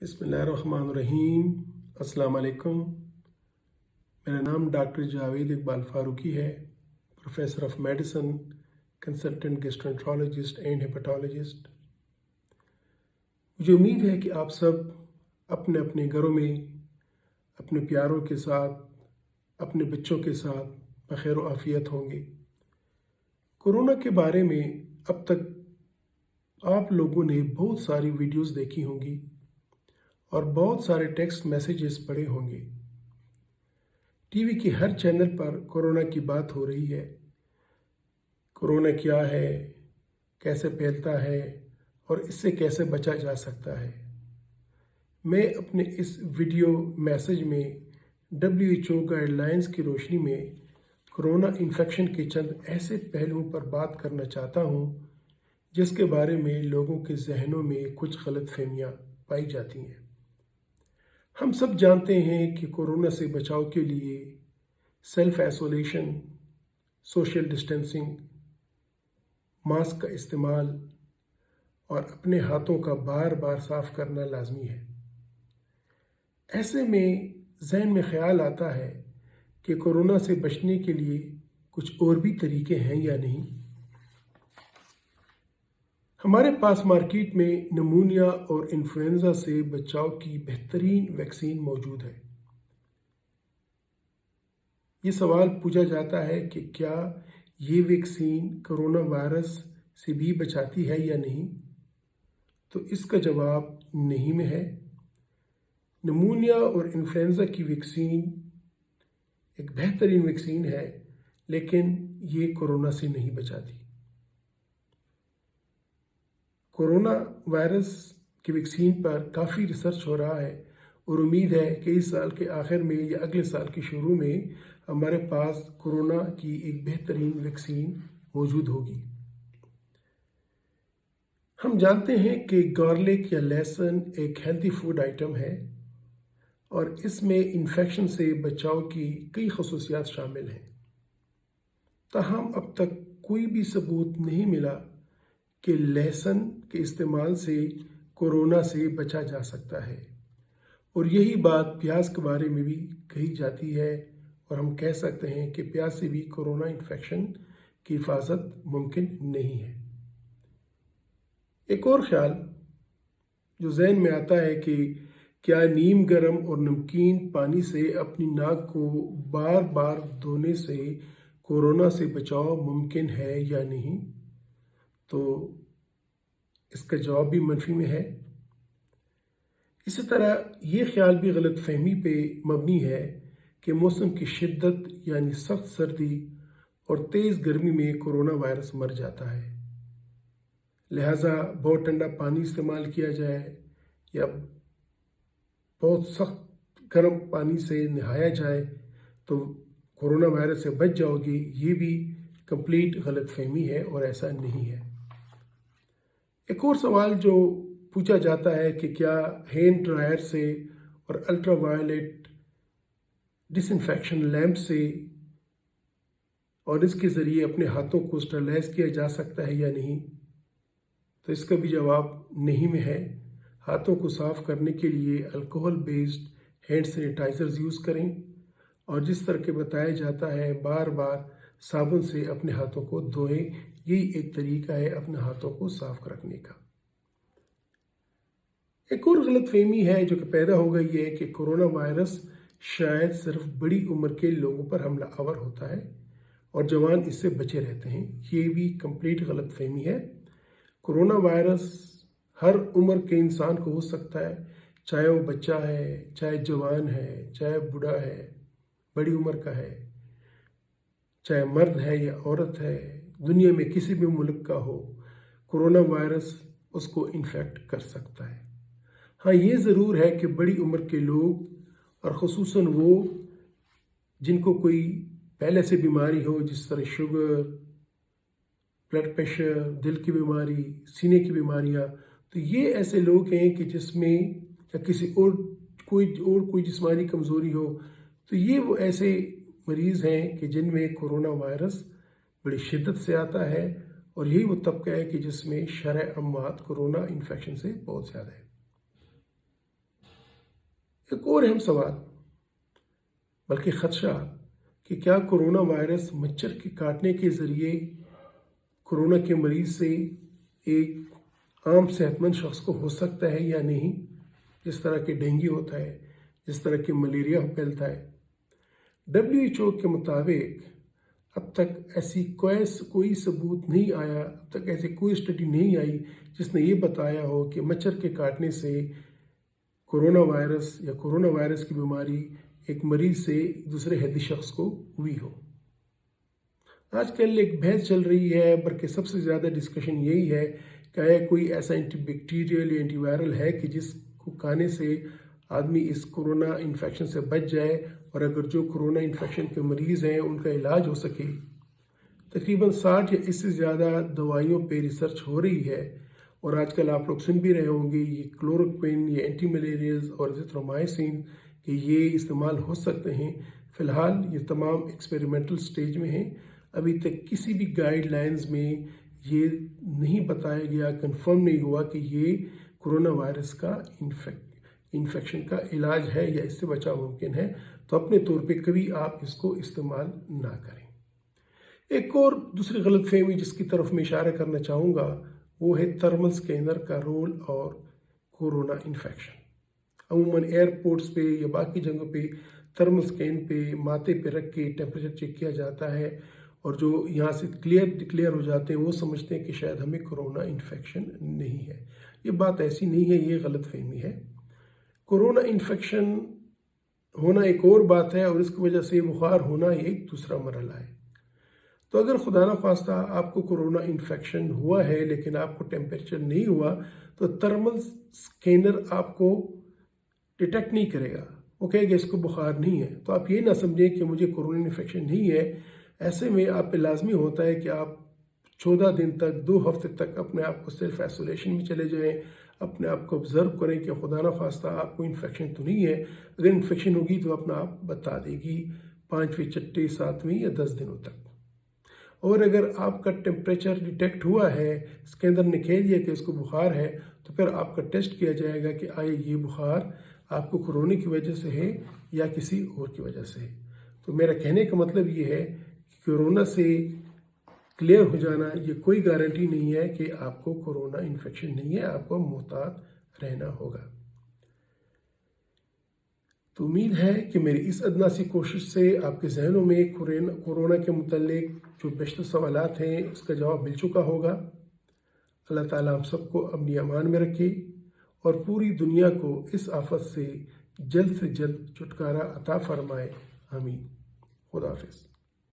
बिस्मिल्लाहिर्रहमानिर्रहीम। अस्सलाम वालेकुम। मेरा नाम डॉक्टर जावेद इकबाल फारूकी है, professor of medicine, consultant gastroenterologist and hepatologist. मुझे उम्मीद है कि आप सब अपने अपने घरों में अपने प्यारों के साथ, अपने बच्चों के साथ बखैर व आफियत होंगे। कोरोना के बारे में अब तक आप लोगों ने बहुत सारी वीडियोस देखी होंगी और बहुत सारे टेक्स्ट मैसेजेस पढ़े होंगे। टीवी के हर चैनल पर कोरोना की बात हो रही है। कोरोना क्या है, कैसे फैलता है और इससे कैसे बचा जा सकता है। मैं अपने इस वीडियो मैसेज में WHO गाइडलाइंस की रोशनी में कोरोना इन्फेक्शन के चंद ऐसे पहलुओं पर बात करना चाहता हूँ जिसके बारे में लोगों के जहनों में कुछ गलतफहमियाँ पाई जाती हैं। हम सब जानते हैं कि कोरोना से बचाव के लिए self isolation, social distancing, mask का इस्तेमाल और अपने हाथों का बार बार साफ करना लाजमी है। ऐसे में जहन में ख्याल आता है कि कोरोना से बचने के लिए कुछ और भी तरीके हैं या नहीं। हमारे पास मार्केट में निमोनिया और इन्फ्लुएंजा से बचाव की बेहतरीन वैक्सीन मौजूद है। ये सवाल पूछा जाता है कि क्या ये वैक्सीन कोरोना वायरस से भी बचाती है या नहीं, तो इसका जवाब नहीं में है। निमोनिया और इन्फ्लुएंजा की वैक्सीन एक बेहतरीन वैक्सीन है, लेकिन ये कोरोना से नहीं बचाती। कोरोना वायरस की वैक्सीन पर काफ़ी रिसर्च हो रहा है और उम्मीद है कि इस साल के आखिर में या अगले साल के शुरू में हमारे पास कोरोना की एक बेहतरीन वैक्सीन मौजूद होगी। हम जानते हैं कि गार्लिक या लहसुन एक हेल्दी फूड आइटम है और इसमें इन्फेक्शन से बचाव की कई खसूसियात शामिल हैं। ताहम अब तक कोई भी सबूत नहीं मिला कि लहसुन के इस्तेमाल से कोरोना से बचा जा सकता है, और यही बात प्याज के बारे में भी कही जाती है और हम कह सकते हैं कि प्याज से भी कोरोना इन्फेक्शन की हिफाजत मुमकिन नहीं है। एक और ख्याल जो जहन में आता है कि क्या नीम गर्म और नमकीन पानी से अपनी नाक को बार बार धोने से कोरोना से बचाव मुमकिन है या नहीं, तो इसका जवाब भी मनफी में है। इसी तरह ये ख्याल भी गलत फहमी पे मबनी है कि मौसम की शिद्दत यानी सख्त सर्दी और तेज़ गर्मी में कोरोना वायरस मर जाता है, लिहाजा बहुत ठंडा पानी इस्तेमाल किया जाए या बहुत सख्त गर्म पानी से नहाया जाए तो कोरोना वायरस से बच जाओगे, ये भी कंप्लीट गलत फहमी है और ऐसा नहीं है। एक और सवाल जो पूछा जाता है कि क्या हैंड ड्रायर से और अल्ट्रा वायलेट डिसइंफेक्शन लैंप से और इसके ज़रिए अपने हाथों को स्टरलाइज किया जा सकता है या नहीं, तो इसका भी जवाब नहीं में है। हाथों को साफ़ करने के लिए alcohol based hand sanitizers use करें और जिस तरह के बताया जाता है बार बार साबुन से अपने हाथों को धोएं। यही एक तरीका है अपने हाथों को साफ रखने का। एक और गलतफहमी है जो कि पैदा हो गई है कि कोरोना वायरस शायद सिर्फ बड़ी उम्र के लोगों पर हमलावर होता है और जवान इससे बचे रहते हैं। ये भी कंप्लीट गलतफहमी है। कोरोना वायरस हर उम्र के इंसान को हो सकता है, चाहे वो बच्चा है, चाहे जवान है, चाहे बूढ़ा है, बड़ी उम्र का है, चाहे मर्द है या औरत है, दुनिया में किसी भी मुल्क का हो, कोरोना वायरस उसको इन्फेक्ट कर सकता है। हाँ, ये ज़रूर है कि बड़ी उम्र के लोग और ख़ुसूसन वो जिनको कोई पहले से बीमारी हो, जिस तरह शुगर, ब्लड प्रेशर, दिल की बीमारी, सीने की बीमारियाँ, तो ये ऐसे लोग हैं कि जिसमें या किसी और कोई जिस्मानी कमज़ोरी हो, तो ये वो ऐसे मरीज़ हैं कि जिनमें कोरोना वायरस बड़ी शिद्दत से आता है और यही वो तबका है कि जिसमें शरह अमवात कोरोना इन्फेक्शन से बहुत ज़्यादा है। ایک اور اہم سوال بلکہ خدشہ کہ کیا کورونا وائرس مچھر کے کاٹنے کے ذریعے کورونا کے مریض سے ایک عام صحت مند شخص کو ہو سکتا ہے یا نہیں، جس طرح کہ ڈینگی ہوتا ہے، جس طرح کہ ملیریا پھیلتا ہے۔ WHO کے مطابق اب تک ایسی کوئی ثبوت نہیں آیا، اب تک ایسی کوئی اسٹڈی نہیں آئی جس نے یہ بتایا ہو کہ مچھر کے کاٹنے سے کورونا وائرس یا کورونا وائرس کی بیماری ایک مریض سے دوسرے ہیلدی شخص کو ہوئی ہو۔ آج کل ایک بحث چل رہی ہے، بلکہ سب سے زیادہ ڈسکشن یہی ہے کہ آیا کوئی ایسا اینٹی بیکٹیریل یا اینٹی وائرل ہے کہ جس کو کھانے سے آدمی اس کورونا انفیکشن سے بچ جائے، اور اگر جو کورونا انفیکشن کے مریض ہیں ان کا علاج ہو سکے۔ تقریباً 60 یا اس سے زیادہ دوائیوں پہ ریسرچ ہو رہی ہے، اور آج کل آپ لوگ سن بھی رہے ہوں گے یہ کلوروکوین، یہ اینٹی ملیریز اور ایزتھرومائسین کہ یہ استعمال ہو سکتے ہیں۔ فی الحال یہ تمام ایکسپیریمنٹل سٹیج میں ہیں، ابھی تک کسی بھی گائیڈ لائنز میں یہ نہیں بتایا گیا، کنفرم نہیں ہوا کہ یہ کورونا وائرس کا انفیکشن کا علاج ہے یا اس سے بچاؤ ممکن ہے، تو اپنے طور پہ کبھی آپ اس کو استعمال نہ کریں۔ ایک اور دوسری غلط فہمی جس کی طرف میں اشارہ کرنا چاہوں گا وہ ہے تھرمل سکینر کا رول اور کورونا انفیکشن۔ عموماً ایئرپورٹس پہ یا باقی جگہوں پہ تھرمل سکین پہ ماتھے پہ رکھ کے ٹیمپریچر چیک کیا جاتا ہے، اور جو یہاں سے ڈکلیئر ہو جاتے ہیں وہ سمجھتے ہیں کہ شاید ہمیں کورونا انفیکشن نہیں ہے۔ یہ بات ایسی نہیں ہے، یہ غلط فہمی ہے۔ کورونا انفیکشن ہونا ایک اور بات ہے، اور اس کی وجہ سے بخار ہونا ایک دوسرا مرحلہ ہے۔ تو اگر خدا نخواستہ آپ کو کورونا انفیکشن ہوا ہے لیکن آپ کو ٹیمپریچر نہیں ہوا، تو تھرمل سکینر آپ کو ڈیٹیکٹ نہیں کرے گا، وہ کہے گا اس کو بخار نہیں ہے۔ تو آپ یہ نہ سمجھیں کہ مجھے کورونا انفیکشن نہیں ہے۔ ایسے میں آپ پہ لازمی ہوتا ہے کہ آپ 14 دن تک، 2 ہفتے تک اپنے آپ کو سیلف آئسولیشن میں چلے جائیں، اپنے آپ کو آبزرو کریں کہ خدا نخواستہ آپ کو انفیکشن تو نہیں ہے۔ اگر انفیکشن ہوگی تو اپنا آپ بتا دے گی 5ویں، 6ویں، 7ویں یا 10 دنوں تک۔ اور اگر آپ کا ٹیمپریچر ڈیٹیکٹ ہوا ہے، اس کے اندر نکل دیا کہ اس کو بخار ہے، تو پھر آپ کا ٹیسٹ کیا جائے گا کہ آئے یہ بخار آپ کو کورونا کی وجہ سے ہے یا کسی اور کی وجہ سے ہے۔ تو میرا کہنے کا مطلب یہ ہے کہ کورونا سے کلیئر ہو جانا یہ کوئی گارنٹی نہیں ہے کہ آپ کو کورونا انفیکشن نہیں ہے، آپ کو محتاط رہنا ہوگا۔ تو امید ہے کہ میری اس ادنا سی کوشش سے آپ کے ذہنوں میں کورونا کے متعلق جو بیشتر سوالات ہیں اس کا جواب مل چکا ہوگا۔ اللہ تعالیٰ ہم سب کو اپنی امان میں رکھے اور پوری دنیا کو اس آفت سے جلد چھٹکارا عطا فرمائے، آمین۔ خدا حافظ۔